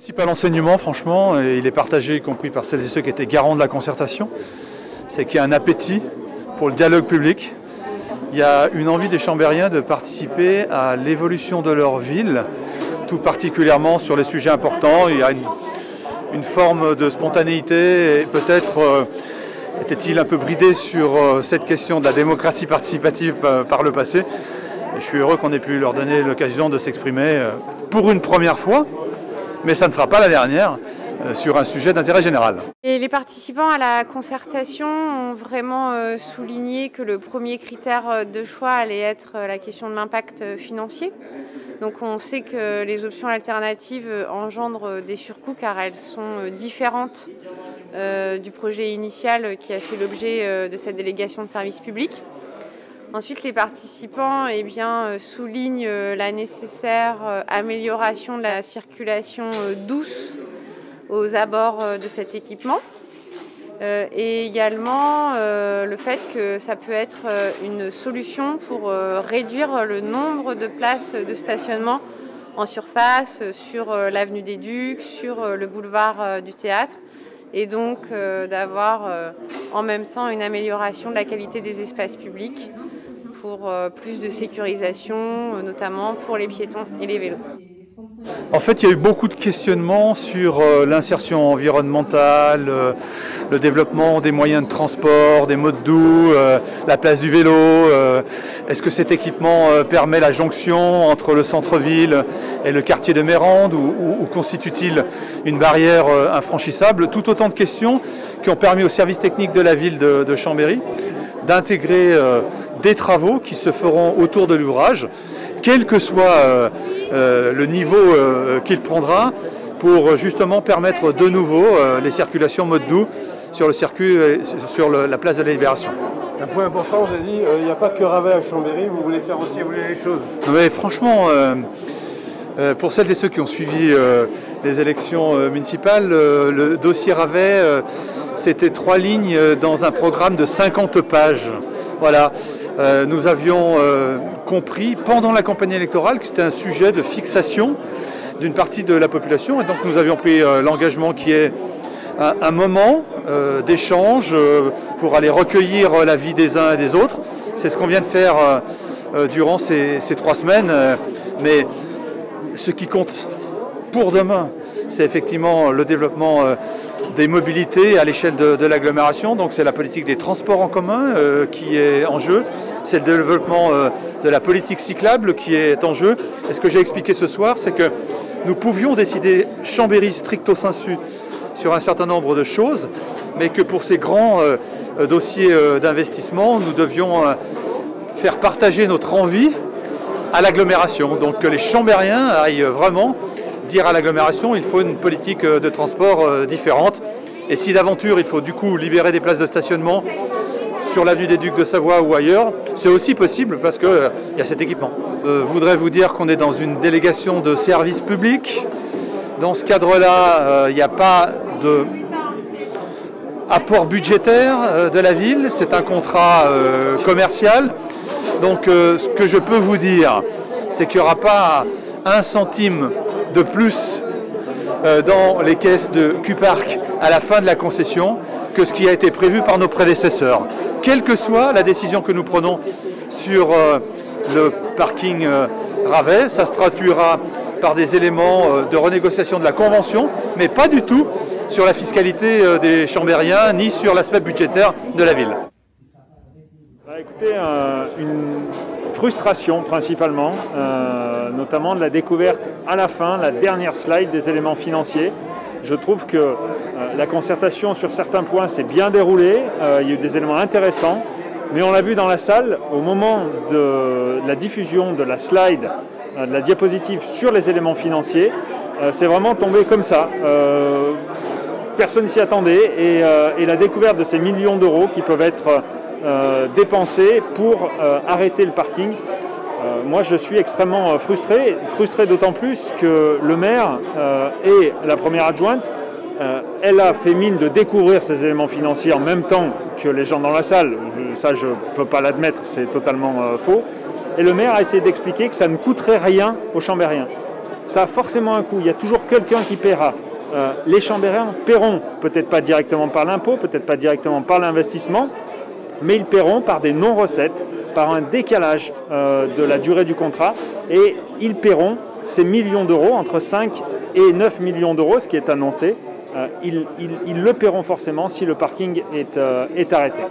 Le principal enseignement, franchement, et il est partagé y compris par celles et ceux qui étaient garants de la concertation, c'est qu'il y a un appétit pour le dialogue public. Il y a une envie des Chambériens de participer à l'évolution de leur ville, tout particulièrement sur les sujets importants. Il y a une forme de spontanéité et peut-être était-il un peu bridé sur cette question de la démocratie participative par le passé. Et je suis heureux qu'on ait pu leur donner l'occasion de s'exprimer pour une première fois, mais ça ne sera pas la dernière, sur un sujet d'intérêt général. Et les participants à la concertation ont vraiment souligné que le premier critère de choix allait être la question de l'impact financier. Donc on sait que les options alternatives engendrent des surcoûts car elles sont différentes du projet initial qui a fait l'objet de cette délégation de service public. Ensuite, les participants soulignent la nécessaire amélioration de la circulation douce aux abords de cet équipement et également le fait que ça peut être une solution pour réduire le nombre de places de stationnement en surface, sur l'avenue des Ducs, sur le boulevard du Théâtre, et donc d'avoir en même temps une amélioration de la qualité des espaces publics pour plus de sécurisation, notamment pour les piétons et les vélos. En fait, il y a eu beaucoup de questionnements sur l'insertion environnementale, le développement des moyens de transport, des modes doux, la place du vélo. Est-ce que cet équipement permet la jonction entre le centre-ville et le quartier de Mérande ou constitue-t-il une barrière infranchissable? Tout autant de questions qui ont permis au service technique de la ville de Chambéry d'intégrer des travaux qui se feront autour de l'ouvrage, quel que soit le niveau qu'il prendra, pour justement permettre de nouveau les circulations mode doux sur le circuit, sur la place de la Libération. Un point important, vous avez dit, il n'y a pas que Ravet à Chambéry, vous voulez faire aussi évoluer les choses. Mais franchement, pour celles et ceux qui ont suivi les élections municipales, le dossier Ravet, c'était 3 lignes dans un programme de 50 pages. Voilà. Nous avions compris pendant la campagne électorale que c'était un sujet de fixation d'une partie de la population, et donc nous avions pris l'engagement qui est un moment d'échange pour aller recueillir l'avis des uns et des autres. C'est ce qu'on vient de faire durant ces 3 semaines, mais ce qui compte pour demain, c'est effectivement le développement des mobilités à l'échelle de l'agglomération. Donc c'est la politique des transports en commun qui est en jeu, c'est le développement de la politique cyclable qui est en jeu. Et ce que j'ai expliqué ce soir, c'est que nous pouvions décider Chambéry stricto sensu sur un certain nombre de choses, mais que pour ces grands dossiers d'investissement, nous devions faire partager notre envie à l'agglomération. Donc que les Chambériens aillent vraiment dire à l'agglomération il faut une politique de transport différente. Et si d'aventure il faut du coup libérer des places de stationnement sur l'avenue des Ducs de Savoie ou ailleurs, c'est aussi possible parce qu'il y a cet équipement. Je voudrais vous dire qu'on est dans une délégation de service public. Dans ce cadre-là, il n'y a pas d'apport budgétaire de la ville, c'est un contrat commercial. Donc ce que je peux vous dire, c'est qu'il n'y aura pas 1 centime de plus dans les caisses de Q-Park à la fin de la concession que ce qui a été prévu par nos prédécesseurs. Quelle que soit la décision que nous prenons sur le parking Ravet, ça se traduira par des éléments de renégociation de la convention, mais pas du tout sur la fiscalité des Chambériens, ni sur l'aspect budgétaire de la ville. Écoutez, une frustration principalement, notamment de la découverte à la fin, la dernière slide des éléments financiers. Je trouve que la concertation sur certains points s'est bien déroulée, il y a eu des éléments intéressants, mais on l'a vu dans la salle, au moment de la diffusion de la slide, de la diapositive sur les éléments financiers, c'est vraiment tombé comme ça. Personne s'y attendait et la découverte de ces millions d'euros qui peuvent être dépensés pour arrêter le parking. Moi je suis extrêmement frustré d'autant plus que le maire et la première adjointe, elle a fait mine de découvrir ces éléments financiers en même temps que les gens dans la salle. Ça je ne peux pas l'admettre, c'est totalement faux. Et le maire a essayé d'expliquer que ça ne coûterait rien aux Chambériens. ça a forcément un coût. Il y a toujours quelqu'un qui paiera. Les Chambériens paieront, peut-être pas directement par l'impôt, peut-être pas directement par l'investissement, mais ils paieront par des non-recettes, par un décalage de la durée du contrat, et ils paieront ces millions d'euros, entre 5 et 9 millions d'euros, ce qui est annoncé. Ils le paieront forcément si le parking est arrêté.